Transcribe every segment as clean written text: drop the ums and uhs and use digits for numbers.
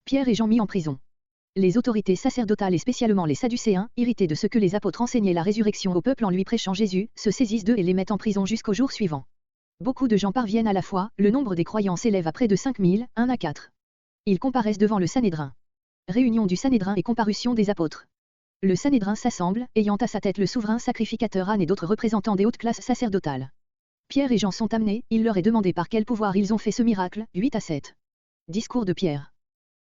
Pierre et Jean mis en prison. Les autorités sacerdotales et spécialement les Sadducéens, irrités de ce que les apôtres enseignaient la résurrection au peuple en lui prêchant Jésus, se saisissent d'eux et les mettent en prison jusqu'au jour suivant. Beaucoup de gens parviennent à la foi, le nombre des croyants s'élève à près de 5000, 1 à 4. Ils comparaissent devant le Sanhédrin. Réunion du Sanhédrin et comparution des apôtres. Le Sanhédrin s'assemble, ayant à sa tête le souverain sacrificateur Anne et d'autres représentants des hautes classes sacerdotales. Pierre et Jean sont amenés, il leur est demandé par quel pouvoir ils ont fait ce miracle, 8 à 7. Discours de Pierre.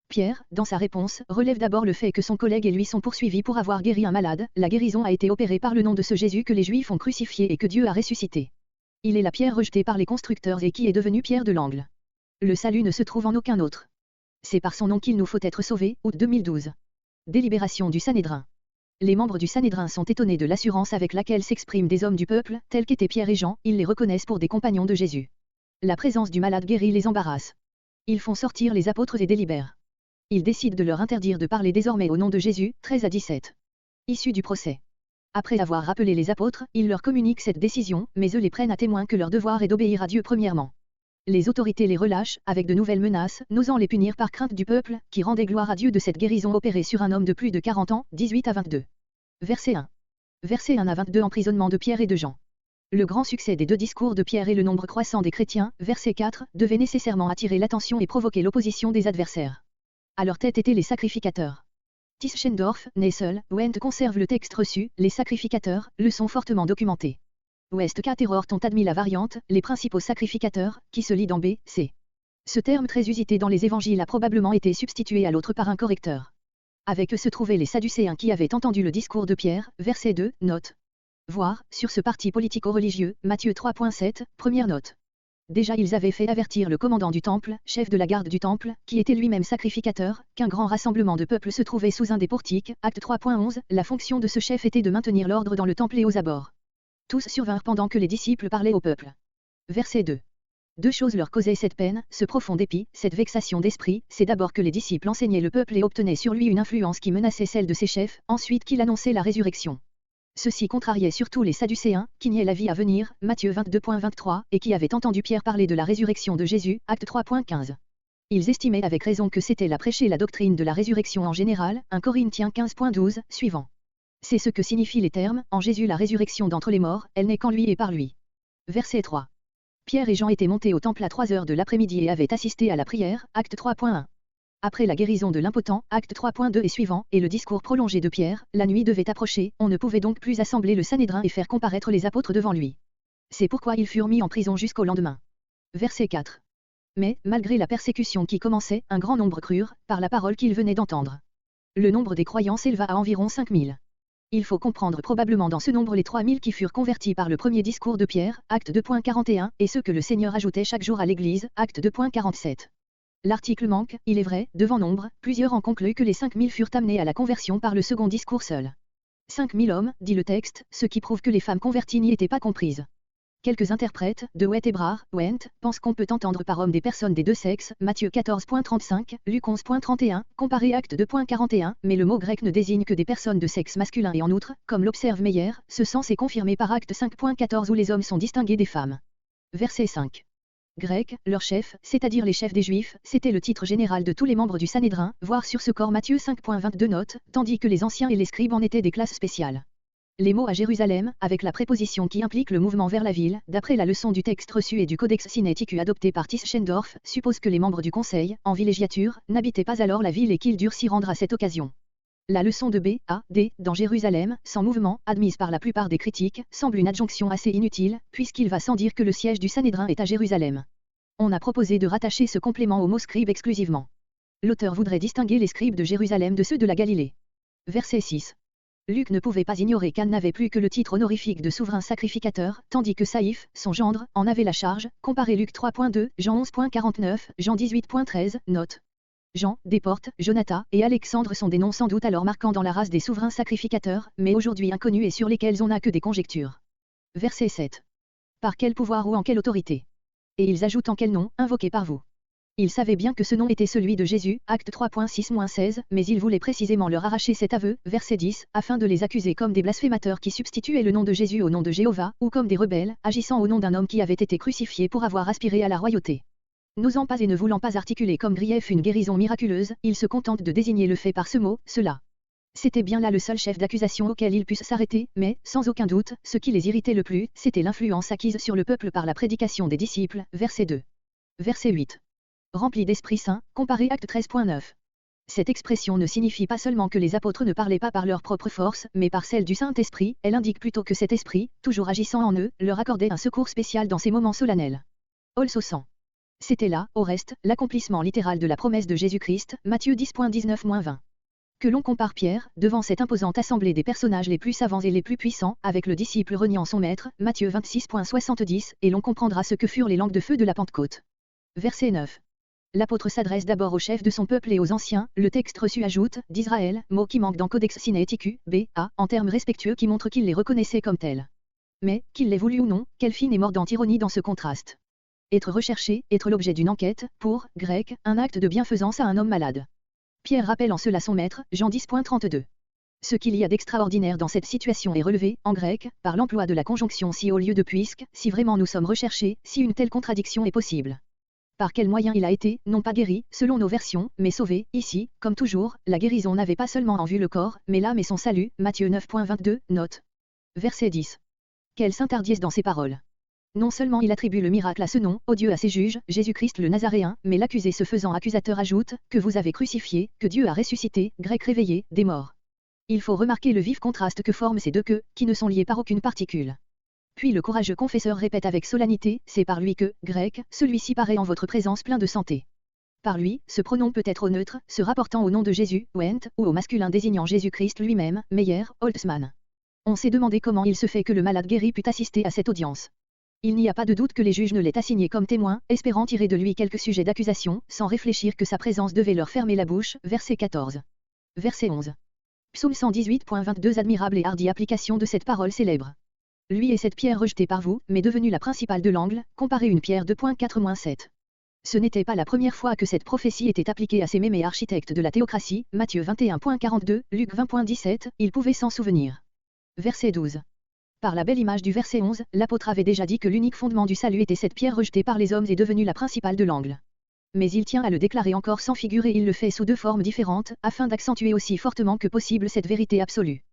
Pierre, dans sa réponse, relève d'abord le fait que son collègue et lui sont poursuivis pour avoir guéri un malade, la guérison a été opérée par le nom de ce Jésus que les Juifs ont crucifié et que Dieu a ressuscité. Il est la pierre rejetée par les constructeurs et qui est devenue pierre de l'angle. Le salut ne se trouve en aucun autre. C'est par son nom qu'il nous faut être sauvés, août 2012. Délibération du Sanhédrin. Les membres du Sanhédrin sont étonnés de l'assurance avec laquelle s'expriment des hommes du peuple, tels qu'étaient Pierre et Jean, ils les reconnaissent pour des compagnons de Jésus. La présence du malade guéri les embarrasse. Ils font sortir les apôtres et délibèrent. Ils décident de leur interdire de parler désormais au nom de Jésus, 13 à 17. Issue du procès. Après avoir rappelé les apôtres, ils leur communiquent cette décision, mais eux les prennent à témoin que leur devoir est d'obéir à Dieu premièrement. Les autorités les relâchent, avec de nouvelles menaces, n'osant les punir par crainte du peuple, qui rendait gloire à Dieu de cette guérison opérée sur un homme de plus de 40 ans, 18 à 22. Verset 1. Verset 1 à 22. Emprisonnement de Pierre et de Jean. Le grand succès des deux discours de Pierre et le nombre croissant des chrétiens, verset 4, devait nécessairement attirer l'attention et provoquer l'opposition des adversaires. À leur tête étaient les sacrificateurs. Tischendorf, Nessel, Wendt conservent le texte reçu, les sacrificateurs, le sont fortement documentés. Westcott et Rohrt ont admis la variante, les principaux sacrificateurs, qui se lit dans B, C. Ce terme très usité dans les évangiles a probablement été substitué à l'autre par un correcteur. Avec eux se trouvaient les Sadducéens qui avaient entendu le discours de Pierre, verset 2, note. Voir, sur ce parti politico-religieux, Matthieu 3.7, première note. Déjà ils avaient fait avertir le commandant du temple, chef de la garde du temple, qui était lui-même sacrificateur, qu'un grand rassemblement de peuple se trouvait sous un des portiques, acte 3.11, la fonction de ce chef était de maintenir l'ordre dans le temple et aux abords. Tous survinrent pendant que les disciples parlaient au peuple. Verset 2. Deux choses leur causaient cette peine, ce profond dépit, cette vexation d'esprit, c'est d'abord que les disciples enseignaient le peuple et obtenaient sur lui une influence qui menaçait celle de ses chefs, ensuite qu'il annonçait la résurrection. Ceci contrariait surtout les Sadducéens, qui niaient la vie à venir, Matthieu 22.23, et qui avaient entendu Pierre parler de la résurrection de Jésus, acte 3.15. Ils estimaient avec raison que c'était là prêcher la doctrine de la résurrection en général, 1 Corinthiens 15.12, suivant. C'est ce que signifient les termes, en Jésus la résurrection d'entre les morts, elle n'est qu'en lui et par lui. Verset 3. Pierre et Jean étaient montés au temple à 3 heures de l'après-midi et avaient assisté à la prière, acte 3.1. Après la guérison de l'impotent, acte 3.2 et suivant, et le discours prolongé de Pierre, la nuit devait approcher, on ne pouvait donc plus assembler le Sanhédrin et faire comparaître les apôtres devant lui. C'est pourquoi ils furent mis en prison jusqu'au lendemain. Verset 4. Mais, malgré la persécution qui commençait, un grand nombre crurent, par la parole qu'ils venaient d'entendre. Le nombre des croyants s'éleva à environ 5000. Il faut comprendre probablement dans ce nombre les 3000 qui furent convertis par le premier discours de Pierre, acte 2.41, et ceux que le Seigneur ajoutait chaque jour à l'Église, acte 2.47. L'article manque, il est vrai, devant nombre, plusieurs en concluent que les 5000 furent amenés à la conversion par le second discours seul. 5000 hommes, dit le texte, ce qui prouve que les femmes converties n'y étaient pas comprises. Quelques interprètes, de Wett et Wendt, pensent qu'on peut entendre par homme des personnes des deux sexes, Matthieu 14.35, Luc 11.31, comparé acte 2.41, mais le mot grec ne désigne que des personnes de sexe masculin et en outre, comme l'observe Meyer, ce sens est confirmé par acte 5.14 où les hommes sont distingués des femmes. Verset 5. Grec, leur chef, c'est-à-dire les chefs des Juifs, c'était le titre général de tous les membres du Sanhédrin, voir sur ce corps Matthieu 5.22 note, tandis que les anciens et les scribes en étaient des classes spéciales. Les mots à Jérusalem, avec la préposition qui implique le mouvement vers la ville, d'après la leçon du texte reçu et du Codex Sinaiticus adopté par Tischendorf, suppose que les membres du conseil, en villégiature, n'habitaient pas alors la ville et qu'ils durent s'y rendre à cette occasion. La leçon de B, A, D, dans Jérusalem, sans mouvement, admise par la plupart des critiques, semble une adjonction assez inutile, puisqu'il va sans dire que le siège du Sanhédrin est à Jérusalem. On a proposé de rattacher ce complément au mot scribe exclusivement. L'auteur voudrait distinguer les scribes de Jérusalem de ceux de la Galilée. Verset 6. Luc ne pouvait pas ignorer qu'Anne n'avait plus que le titre honorifique de souverain sacrificateur, tandis que Saïph, son gendre, en avait la charge, comparé Luc 3.2, Jean 11.49, Jean 18.13, note. Jean, Desportes, Jonathan et Alexandre sont des noms sans doute alors marquants dans la race des souverains sacrificateurs, mais aujourd'hui inconnus et sur lesquels on n'a que des conjectures. Verset 7. Par quel pouvoir ou en quelle autorité? Et ils ajoutent en quel nom, invoqué par vous. Ils savaient bien que ce nom était celui de Jésus, acte 3.6-16, mais ils voulaient précisément leur arracher cet aveu, verset 10, afin de les accuser comme des blasphémateurs qui substituaient le nom de Jésus au nom de Jéhovah, ou comme des rebelles, agissant au nom d'un homme qui avait été crucifié pour avoir aspiré à la royauté. N'osant pas et ne voulant pas articuler comme grief une guérison miraculeuse, ils se contentent de désigner le fait par ce mot, cela. C'était bien là le seul chef d'accusation auquel ils pussent s'arrêter, mais, sans aucun doute, ce qui les irritait le plus, c'était l'influence acquise sur le peuple par la prédication des disciples, verset 2. Verset 8. Rempli d'Esprit Saint, comparé Acte 13.9. Cette expression ne signifie pas seulement que les apôtres ne parlaient pas par leur propre force, mais par celle du Saint-Esprit, elle indique plutôt que cet esprit, toujours agissant en eux, leur accordait un secours spécial dans ces moments solennels. Also sang. C'était là, au reste, l'accomplissement littéral de la promesse de Jésus-Christ, Matthieu 10.19-20. Que l'on compare Pierre, devant cette imposante assemblée des personnages les plus savants et les plus puissants, avec le disciple reniant son maître, Matthieu 26.70, et l'on comprendra ce que furent les langues de feu de la Pentecôte. Verset 9. L'apôtre s'adresse d'abord aux chefs de son peuple et aux anciens, le texte reçu ajoute, d'Israël, mot qui manque dans Codex Sinaiticus, B.A., en termes respectueux qui montrent qu'il les reconnaissait comme tels. Mais, qu'il l'ait voulu ou non, quelle fine et mordante ironie dans ce contraste. Être recherché, être l'objet d'une enquête, pour, grec, un acte de bienfaisance à un homme malade. Pierre rappelle en cela son maître, Jean 10.32. Ce qu'il y a d'extraordinaire dans cette situation est relevé, en grec, par l'emploi de la conjonction si au lieu de puisque, si vraiment nous sommes recherchés, si une telle contradiction est possible. Par quel moyen il a été, non pas guéri, selon nos versions, mais sauvé, ici, comme toujours, la guérison n'avait pas seulement en vue le corps, mais l'âme et son salut, Matthieu 9.22, note. Verset 10. Quelle saintardiesse dans ces paroles. Non seulement il attribue le miracle à ce nom, odieux à ses juges, Jésus-Christ le Nazaréen, mais l'accusé se faisant accusateur ajoute, que vous avez crucifié, que Dieu a ressuscité, grec réveillé, des morts. Il faut remarquer le vif contraste que forment ces deux que, qui ne sont liés par aucune particule. Puis le courageux confesseur répète avec solennité, c'est par lui que, grec, celui-ci paraît en votre présence plein de santé. Par lui, ce pronom peut être au neutre, se rapportant au nom de Jésus, Went, ou au masculin désignant Jésus-Christ lui-même, Meyer, Holtzmann. On s'est demandé comment il se fait que le malade guéri put assister à cette audience. Il n'y a pas de doute que les juges ne l'aient assigné comme témoin, espérant tirer de lui quelques sujets d'accusation, sans réfléchir que sa présence devait leur fermer la bouche, verset 14. Verset 11. Psaume 118.22 Admirable et hardie application de cette parole célèbre. Lui est cette pierre rejetée par vous, mais devenue la principale de l'angle, comparée une pierre 2.4-7. Ce n'était pas la première fois que cette prophétie était appliquée à ces mémés architectes de la théocratie, Matthieu 21.42, Luc 20.17, ils pouvaient s'en souvenir. Verset 12. Par la belle image du verset 11, l'apôtre avait déjà dit que l'unique fondement du salut était cette pierre rejetée par les hommes et devenue la principale de l'angle. Mais il tient à le déclarer encore sans figure et il le fait sous deux formes différentes, afin d'accentuer aussi fortement que possible cette vérité absolue.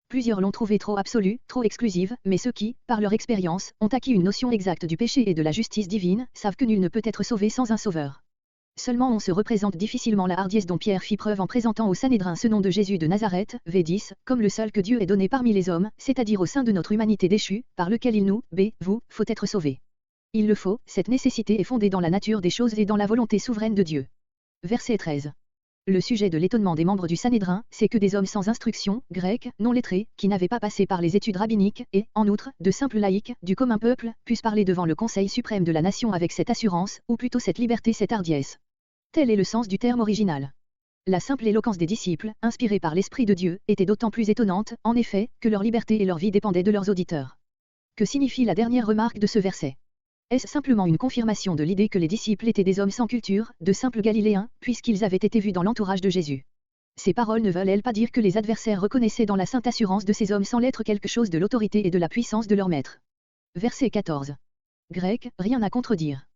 Plusieurs l'ont trouvée trop absolue, trop exclusive, mais ceux qui, par leur expérience, ont acquis une notion exacte du péché et de la justice divine, savent que nul ne peut être sauvé sans un sauveur. Seulement on se représente difficilement la hardiesse dont Pierre fit preuve en présentant au Sanhédrin ce nom de Jésus de Nazareth, V10, comme le seul que Dieu ait donné parmi les hommes, c'est-à-dire au sein de notre humanité déchue, par lequel il nous, vous, faut être sauvé. Il le faut, cette nécessité est fondée dans la nature des choses et dans la volonté souveraine de Dieu. Verset 13. Le sujet de l'étonnement des membres du Sanhédrin, c'est que des hommes sans instruction, grecs, non lettrés, qui n'avaient pas passé par les études rabbiniques, et, en outre, de simples laïcs, du commun peuple, puissent parler devant le Conseil suprême de la nation avec cette assurance, ou plutôt cette liberté, cette hardiesse. Tel est le sens du terme original. La simple éloquence des disciples, inspirée par l'Esprit de Dieu, était d'autant plus étonnante, en effet, que leur liberté et leur vie dépendaient de leurs auditeurs. Que signifie la dernière remarque de ce verset ? Est-ce simplement une confirmation de l'idée que les disciples étaient des hommes sans culture, de simples Galiléens, puisqu'ils avaient été vus dans l'entourage de Jésus ? Ces paroles ne veulent-elles pas dire que les adversaires reconnaissaient dans la sainte assurance de ces hommes sans l'être quelque chose de l'autorité et de la puissance de leur maître ? Verset 14. Grec, rien à contredire.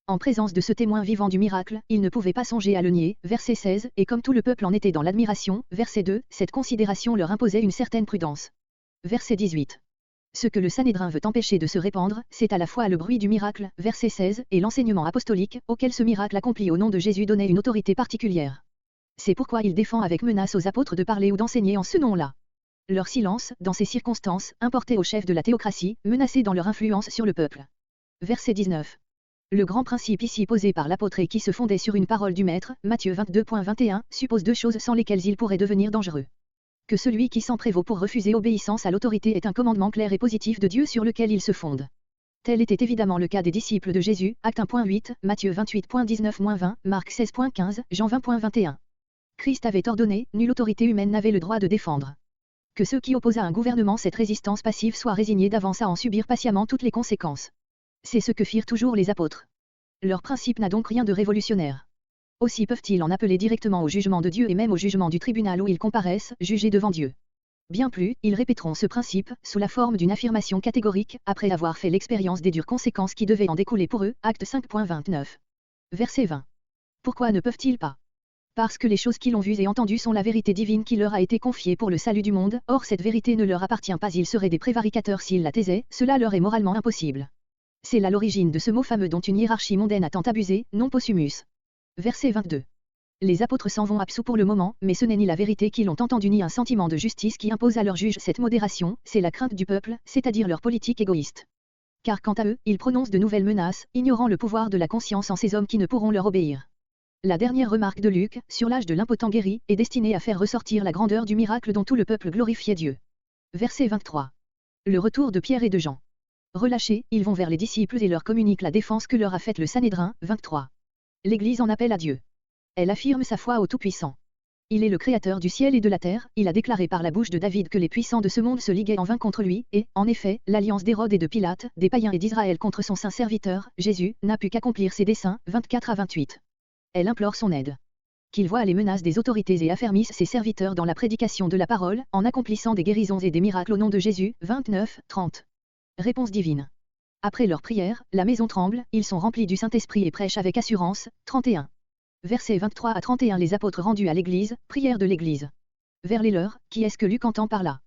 En présence de ce témoin vivant du miracle, ils ne pouvaient pas songer à le nier, verset 16, et comme tout le peuple en était dans l'admiration, verset 2, cette considération leur imposait une certaine prudence. Verset 18. Ce que le Sanhédrin veut empêcher de se répandre, c'est à la fois le bruit du miracle, verset 16, et l'enseignement apostolique, auquel ce miracle accompli au nom de Jésus donnait une autorité particulière. C'est pourquoi il défend avec menace aux apôtres de parler ou d'enseigner en ce nom-là. Leur silence, dans ces circonstances, importait aux chefs de la théocratie, menacés dans leur influence sur le peuple. Verset 19. Le grand principe ici posé par l'apôtre et qui se fondait sur une parole du Maître, Matthieu 22.21, suppose deux choses sans lesquelles il pourrait devenir dangereux. Que celui qui s'en prévaut pour refuser obéissance à l'autorité est un commandement clair et positif de Dieu sur lequel il se fonde. Tel était évidemment le cas des disciples de Jésus, Acte 1.8, Matthieu 28.19-20, Marc 16.15, Jean 20.21. Christ avait ordonné, nulle autorité humaine n'avait le droit de défendre. Que ceux qui opposent à un gouvernement cette résistance passive soient résignés d'avance à en subir patiemment toutes les conséquences. C'est ce que firent toujours les apôtres. Leur principe n'a donc rien de révolutionnaire. Aussi peuvent-ils en appeler directement au jugement de Dieu et même au jugement du tribunal où ils comparaissent, jugés devant Dieu. Bien plus, ils répéteront ce principe, sous la forme d'une affirmation catégorique, après avoir fait l'expérience des dures conséquences qui devaient en découler pour eux, Acte 5.29. Verset 20. Pourquoi ne peuvent-ils pas? Parce que les choses qu'ils ont vues et entendues sont la vérité divine qui leur a été confiée pour le salut du monde, or cette vérité ne leur appartient pas, ils seraient des prévaricateurs s'ils la taisaient, cela leur est moralement impossible. C'est là l'origine de ce mot fameux dont une hiérarchie mondaine a tant abusé, non possumus. Verset 22. Les apôtres s'en vont absous pour le moment, mais ce n'est ni la vérité qu'ils ont entendu ni un sentiment de justice qui impose à leurs juges cette modération, c'est la crainte du peuple, c'est-à-dire leur politique égoïste. Car quant à eux, ils prononcent de nouvelles menaces, ignorant le pouvoir de la conscience en ces hommes qui ne pourront leur obéir. La dernière remarque de Luc, sur l'âge de l'impotent guéri, est destinée à faire ressortir la grandeur du miracle dont tout le peuple glorifiait Dieu. Verset 23. Le retour de Pierre et de Jean. Relâchés, ils vont vers les disciples et leur communiquent la défense que leur a faite le Sanhédrin. 23. L'Église en appelle à Dieu. Elle affirme sa foi au Tout-Puissant. Il est le Créateur du ciel et de la terre, il a déclaré par la bouche de David que les puissants de ce monde se liguaient en vain contre lui, et, en effet, l'alliance d'Hérode et de Pilate, des païens et d'Israël contre son saint serviteur, Jésus, n'a pu qu'accomplir ses desseins. 24 à 28. Elle implore son aide. Qu'il voie les menaces des autorités et affermisse ses serviteurs dans la prédication de la parole, en accomplissant des guérisons et des miracles au nom de Jésus. 29, 30. Réponse divine. Après leur prière, la maison tremble, ils sont remplis du Saint-Esprit et prêchent avec assurance. 31. Versets 23 à 31. Les apôtres rendus à l'Église, prière de l'Église. Vers les leurs, qui est-ce que Luc entend par là?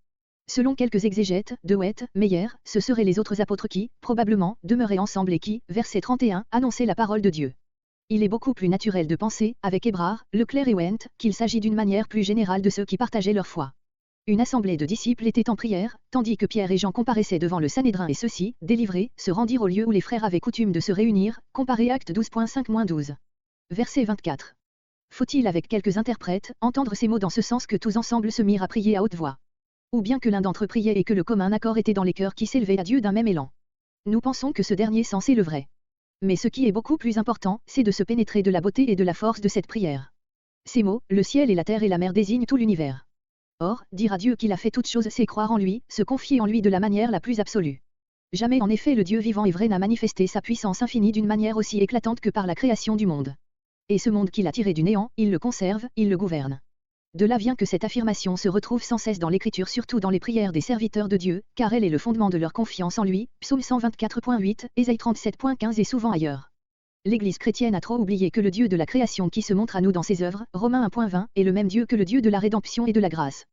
Selon quelques exégètes, De Wet, Meyer, ce seraient les autres apôtres qui, probablement, demeuraient ensemble et qui, verset 31, annonçaient la parole de Dieu. Il est beaucoup plus naturel de penser, avec Hébrard, Leclerc et Wendt, qu'il s'agit d'une manière plus générale de ceux qui partageaient leur foi. Une assemblée de disciples était en prière, tandis que Pierre et Jean comparaissaient devant le Sanhédrin et ceux-ci, délivrés, se rendirent au lieu où les frères avaient coutume de se réunir, comparé Acte 12.5-12. Verset 24. Faut-il avec quelques interprètes, entendre ces mots dans ce sens que tous ensemble se mirent à prier à haute voix? Ou bien que l'un d'entre eux priait et que le commun accord était dans les cœurs qui s'élevaient à Dieu d'un même élan? Nous pensons que ce dernier sens est le vrai. Mais ce qui est beaucoup plus important, c'est de se pénétrer de la beauté et de la force de cette prière. Ces mots, le ciel et la terre et la mer désignent tout l'univers. Or, dire à Dieu qu'il a fait toutes choses, c'est croire en lui, se confier en lui de la manière la plus absolue. Jamais en effet le Dieu vivant et vrai n'a manifesté sa puissance infinie d'une manière aussi éclatante que par la création du monde. Et ce monde qu'il a tiré du néant, il le conserve, il le gouverne. De là vient que cette affirmation se retrouve sans cesse dans l'Écriture, surtout dans les prières des serviteurs de Dieu, car elle est le fondement de leur confiance en lui, Psaume 124.8, Ésaïe 37.15 et souvent ailleurs. L'Église chrétienne a trop oublié que le Dieu de la création qui se montre à nous dans ses œuvres, Romains 1.20, est le même Dieu que le Dieu de la rédemption et de la grâce.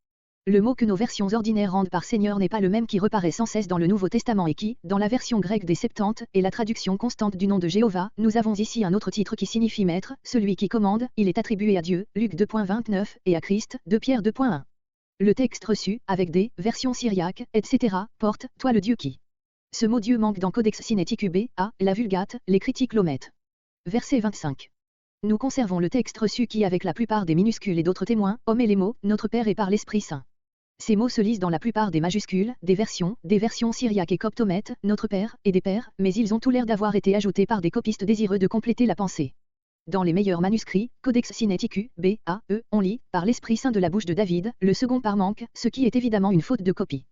Le mot que nos versions ordinaires rendent par Seigneur n'est pas le même qui reparaît sans cesse dans le Nouveau Testament et qui, dans la version grecque des Septante, est la traduction constante du nom de Jéhovah. Nous avons ici un autre titre qui signifie maître, celui qui commande, il est attribué à Dieu, Luc 2.29, et à Christ, 2 Pierre 2.1. Le texte reçu, avec des versions syriaques, etc., porte, toi le Dieu qui. Ce mot Dieu manque dans Codex Sinaiticus B.A., la Vulgate, les critiques l'omettent. Verset 25. Nous conservons le texte reçu qui, avec la plupart des minuscules et d'autres témoins, omet les mots, notre Père et par l'Esprit Saint. Ces mots se lisent dans la plupart des majuscules, des versions syriaques et coptes omettent, notre Père, et des pères, mais ils ont tout l'air d'avoir été ajoutés par des copistes désireux de compléter la pensée. Dans les meilleurs manuscrits, Codex Sinaiticus, B.A.E., on lit, par l'Esprit Saint de la bouche de David, le second par manque, ce qui est évidemment une faute de copie.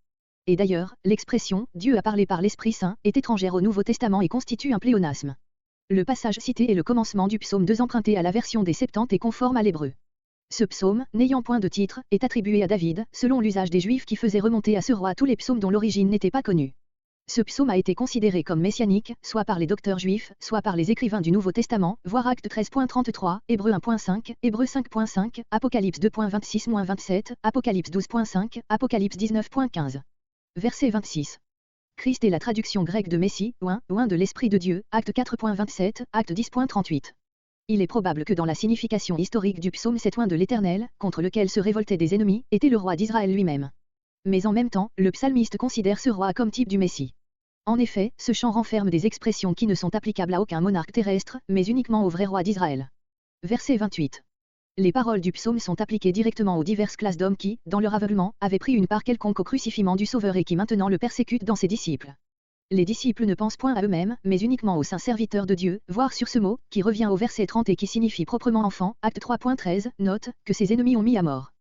Et d'ailleurs, l'expression « Dieu a parlé par l'Esprit Saint » est étrangère au Nouveau Testament et constitue un pléonasme. Le passage cité est le commencement du psaume 2 emprunté à la version des Septante et conforme à l'hébreu. Ce psaume, n'ayant point de titre, est attribué à David, selon l'usage des Juifs qui faisaient remonter à ce roi tous les psaumes dont l'origine n'était pas connue. Ce psaume a été considéré comme messianique, soit par les docteurs juifs, soit par les écrivains du Nouveau Testament, voir Acte 13.33, Hébreux 1.5, Hébreux 5.5, Apocalypse 2.26-27, Apocalypse 12.5, Apocalypse 19.15. Verset 26. Christ est la traduction grecque de Messie, oin de l'Esprit de Dieu, Acte 4.27, Acte 10.38. Il est probable que dans la signification historique du psaume cet oin de l'Éternel, contre lequel se révoltaient des ennemis, était le roi d'Israël lui-même. Mais en même temps, le psalmiste considère ce roi comme type du Messie. En effet, ce chant renferme des expressions qui ne sont applicables à aucun monarque terrestre, mais uniquement au vrai roi d'Israël. Verset 28. Les paroles du psaume sont appliquées directement aux diverses classes d'hommes qui, dans leur aveuglement, avaient pris une part quelconque au crucifiement du Sauveur et qui maintenant le persécutent dans ses disciples. Les disciples ne pensent point à eux-mêmes, mais uniquement aux saints serviteurs de Dieu, voir sur ce mot, qui revient au verset 30 et qui signifie proprement enfant, Acte 3.13, note, que ses ennemis ont mis à mort.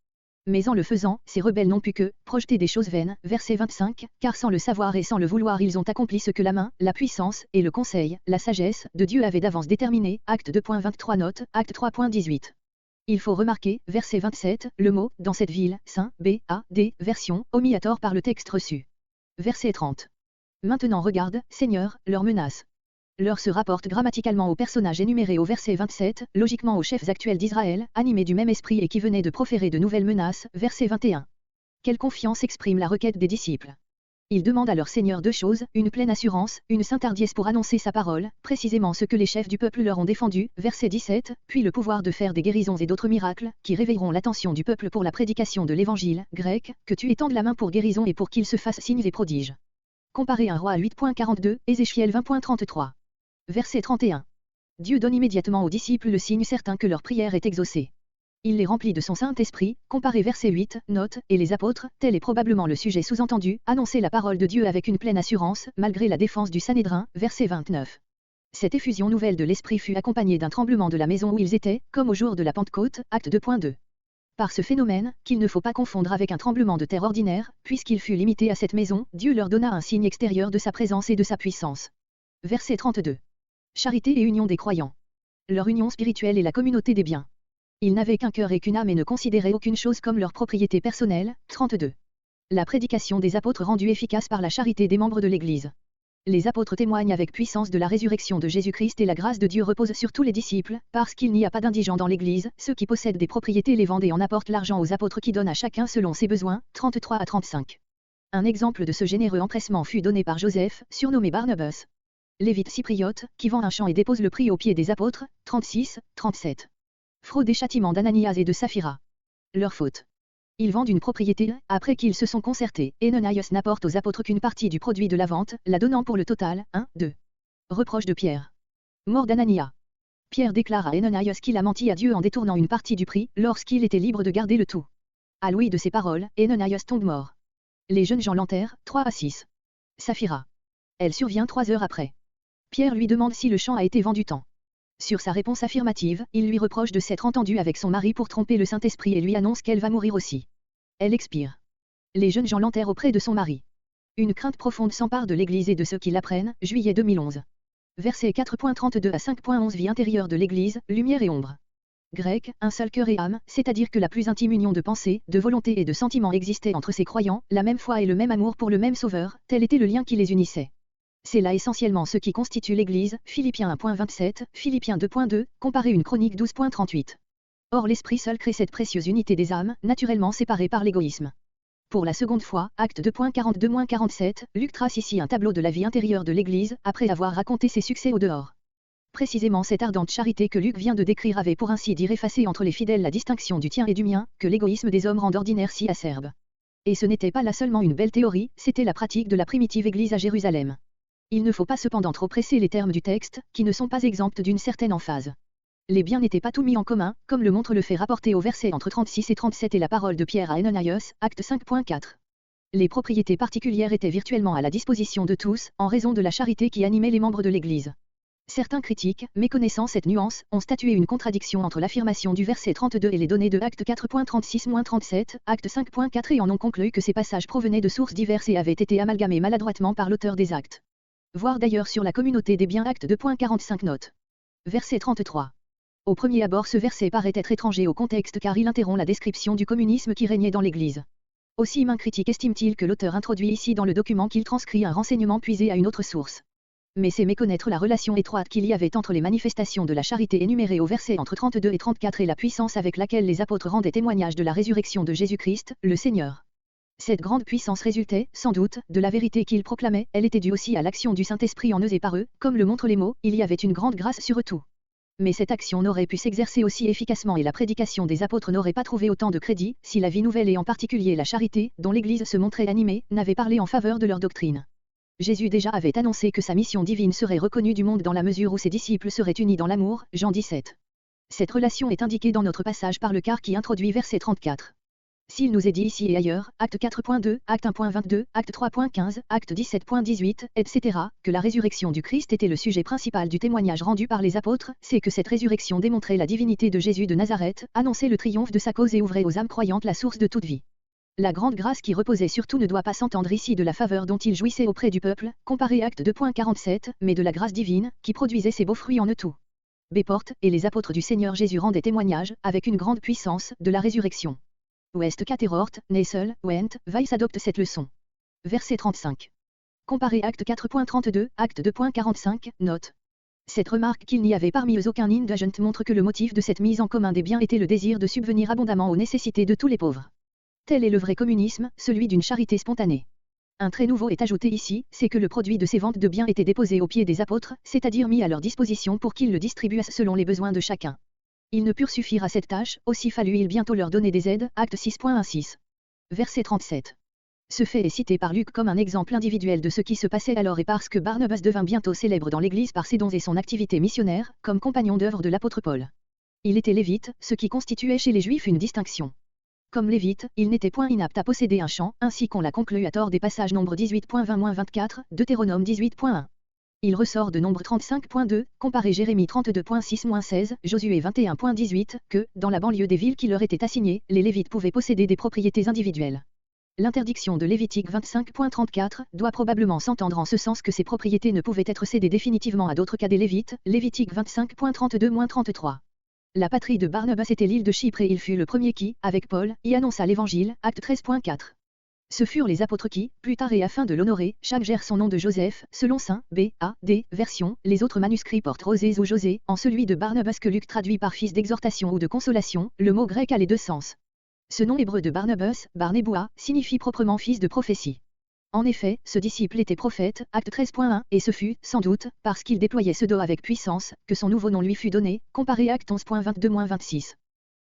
Mais en le faisant, ces rebelles n'ont pu que projeter des choses vaines, verset 25, car sans le savoir et sans le vouloir ils ont accompli ce que la main, la puissance, et le conseil, la sagesse, de Dieu avaient d'avance déterminé, Acte 2.23 note, Acte 3.18. Il faut remarquer, verset 27, le mot, dans cette ville, Saint, B.A.D. version, omis à tort par le texte reçu. Verset 30. Maintenant regarde, Seigneur, leur menace. L'heure se rapporte grammaticalement aux personnages énumérés au verset 27, logiquement aux chefs actuels d'Israël, animés du même esprit et qui venaient de proférer de nouvelles menaces, verset 21. Quelle confiance exprime la requête des disciples? Ils demandent à leur Seigneur deux choses, une pleine assurance, une sainte hardiesse pour annoncer sa parole, précisément ce que les chefs du peuple leur ont défendu, verset 17, puis le pouvoir de faire des guérisons et d'autres miracles, qui réveilleront l'attention du peuple pour la prédication de l'évangile, grec, que tu étendes la main pour guérison et pour qu'il se fasse signes et prodiges. Comparez un roi à 8.42, Ézéchiel 20.33. Verset 31. Dieu donne immédiatement aux disciples le signe certain que leur prière est exaucée. Il les remplit de son Saint-Esprit, comparez verset 8, note, et les apôtres, tel est probablement le sujet sous-entendu, annoncer la parole de Dieu avec une pleine assurance, malgré la défense du Sanhédrin, verset 29. Cette effusion nouvelle de l'Esprit fut accompagnée d'un tremblement de la maison où ils étaient, comme au jour de la Pentecôte, acte 2.2. Par ce phénomène, qu'il ne faut pas confondre avec un tremblement de terre ordinaire, puisqu'il fut limité à cette maison, Dieu leur donna un signe extérieur de sa présence et de sa puissance. Verset 32. Charité et union des croyants. Leur union spirituelle et la communauté des biens. Ils n'avaient qu'un cœur et qu'une âme et ne considéraient aucune chose comme leur propriété personnelle. 32. La prédication des apôtres rendue efficace par la charité des membres de l'Église. Les apôtres témoignent avec puissance de la résurrection de Jésus-Christ et la grâce de Dieu repose sur tous les disciples, parce qu'il n'y a pas d'indigents dans l'Église, ceux qui possèdent des propriétés les vendent et en apportent l'argent aux apôtres qui donnent à chacun selon ses besoins. 33 à 35. Un exemple de ce généreux empressement fut donné par Joseph, surnommé Barnabas. Lévite cypriote, qui vend un champ et dépose le prix aux pieds des apôtres, 36, 37. Fraude et châtiment d'Ananias et de Saphira. Leur faute. Ils vendent une propriété, après qu'ils se sont concertés, et Ananias n'apporte aux apôtres qu'une partie du produit de la vente, la donnant pour le total, 1, 2. Reproche de Pierre. Mort d'Ananias. Pierre déclare à Ananias qu'il a menti à Dieu en détournant une partie du prix, lorsqu'il était libre de garder le tout. À l'ouïe de ces paroles, Ananias tombe mort. Les jeunes gens l'enterrent, 3 à 6. Saphira. Elle survient 3 heures après. Pierre lui demande si le champ a été vendu tant. Sur sa réponse affirmative, il lui reproche de s'être entendu avec son mari pour tromper le Saint-Esprit et lui annonce qu'elle va mourir aussi. Elle expire. Les jeunes gens l'enterrent auprès de son mari. Une crainte profonde s'empare de l'Église et de ceux qui l'apprennent, juillet 2011. Versets 4.32 à 5.11 Vie intérieure de l'Église, lumière et ombre. Grec, un seul cœur et âme, c'est-à-dire que la plus intime union de pensée, de volonté et de sentiment existait entre ces croyants, la même foi et le même amour pour le même Sauveur, tel était le lien qui les unissait. C'est là essentiellement ce qui constitue l'Église, Philippiens 1.27, Philippiens 2.2, comparez une Chronique 12.38. Or l'Esprit seul crée cette précieuse unité des âmes, naturellement séparées par l'égoïsme. Pour la seconde fois, acte 2.42-47, Luc trace ici un tableau de la vie intérieure de l'Église, après avoir raconté ses succès au dehors. Précisément cette ardente charité que Luc vient de décrire avait pour ainsi dire effacé entre les fidèles la distinction du tien et du mien, que l'égoïsme des hommes rend d'ordinaire si acerbe. Et ce n'était pas là seulement une belle théorie, c'était la pratique de la primitive Église à Jérusalem. Il ne faut pas cependant trop presser les termes du texte, qui ne sont pas exempts d'une certaine emphase. Les biens n'étaient pas tout mis en commun, comme le montre le fait rapporté au verset entre 36 et 37 et la parole de Pierre à Ananias, acte 5.4. Les propriétés particulières étaient virtuellement à la disposition de tous, en raison de la charité qui animait les membres de l'Église. Certains critiques, méconnaissant cette nuance, ont statué une contradiction entre l'affirmation du verset 32 et les données de acte 4.36-37, acte 5.4 et en ont conclu que ces passages provenaient de sources diverses et avaient été amalgamés maladroitement par l'auteur des actes. Voir d'ailleurs sur la communauté des biens acte 2.45 note. Verset 33. Au premier abord ce verset paraît être étranger au contexte car il interrompt la description du communisme qui régnait dans l'Église. Aussi main critique estime-t-il que l'auteur introduit ici dans le document qu'il transcrit un renseignement puisé à une autre source. Mais c'est méconnaître la relation étroite qu'il y avait entre les manifestations de la charité énumérées au verset entre 32 et 34 et la puissance avec laquelle les apôtres rendaient témoignage de la résurrection de Jésus-Christ, le Seigneur. Cette grande puissance résultait, sans doute, de la vérité qu'ils proclamaient, elle était due aussi à l'action du Saint-Esprit en eux et par eux, comme le montrent les mots, il y avait une grande grâce sur eux tout. Mais cette action n'aurait pu s'exercer aussi efficacement et la prédication des apôtres n'aurait pas trouvé autant de crédit, si la vie nouvelle et en particulier la charité, dont l'Église se montrait animée, n'avait parlé en faveur de leur doctrine. Jésus déjà avait annoncé que sa mission divine serait reconnue du monde dans la mesure où ses disciples seraient unis dans l'amour, Jean 17. Cette relation est indiquée dans notre passage par le quart qui introduit verset 34. S'il nous est dit ici et ailleurs, acte 4.2, acte 1.22, acte 3.15, acte 17.18, etc., que la résurrection du Christ était le sujet principal du témoignage rendu par les apôtres, c'est que cette résurrection démontrait la divinité de Jésus de Nazareth, annonçait le triomphe de sa cause et ouvrait aux âmes croyantes la source de toute vie. La grande grâce qui reposait sur tout ne doit pas s'entendre ici de la faveur dont il jouissait auprès du peuple, comparé acte 2.47, mais de la grâce divine, qui produisait ses beaux fruits en eux tout. Béporte, et les apôtres du Seigneur Jésus rendaient témoignage, avec une grande puissance, de la résurrection. West Caterort, Nessel, Went, Weiss adopte cette leçon. Verset 35. Comparez acte 4.32, acte 2.45, note. Cette remarque qu'il n'y avait parmi eux aucun indigent montre que le motif de cette mise en commun des biens était le désir de subvenir abondamment aux nécessités de tous les pauvres. Tel est le vrai communisme, celui d'une charité spontanée. Un trait nouveau est ajouté ici, c'est que le produit de ces ventes de biens était déposé aux pieds des apôtres, c'est-à-dire mis à leur disposition pour qu'ils le distribuassent selon les besoins de chacun. Ils ne purent suffire à cette tâche, aussi fallut-il bientôt leur donner des aides, acte 6.16. Verset 37. Ce fait est cité par Luc comme un exemple individuel de ce qui se passait alors et parce que Barnabas devint bientôt célèbre dans l'Église par ses dons et son activité missionnaire, comme compagnon d'œuvre de l'apôtre Paul. Il était lévite, ce qui constituait chez les Juifs une distinction. Comme lévite, il n'était point inapte à posséder un champ, ainsi qu'on l'a conclu à tort des passages Nombre 18.20-24, Deutéronome 18.1. Il ressort de Nombre 35.2, comparé Jérémie 32.6-16, Josué 21.18, que, dans la banlieue des villes qui leur étaient assignées, les Lévites pouvaient posséder des propriétés individuelles. L'interdiction de Lévitique 25.34 doit probablement s'entendre en ce sens que ces propriétés ne pouvaient être cédées définitivement à d'autres qu'à des Lévites, Lévitique 25.32-33. La patrie de Barnabas était l'île de Chypre et il fut le premier qui, avec Paul, y annonça l'Évangile, acte 13.4. Ce furent les apôtres qui, plus tard et afin de l'honorer, chaque gère son nom de Joseph, selon Saint B.A.D. version, les autres manuscrits portent Rosés ou José, en celui de Barnabas que Luc traduit par fils d'exhortation ou de consolation, le mot grec a les deux sens. Ce nom hébreu de Barnabas, Barnéboua, signifie proprement fils de prophétie. En effet, ce disciple était prophète, acte 13.1, et ce fut, sans doute, parce qu'il déployait ce don avec puissance, que son nouveau nom lui fut donné, comparé acte 11.22-26.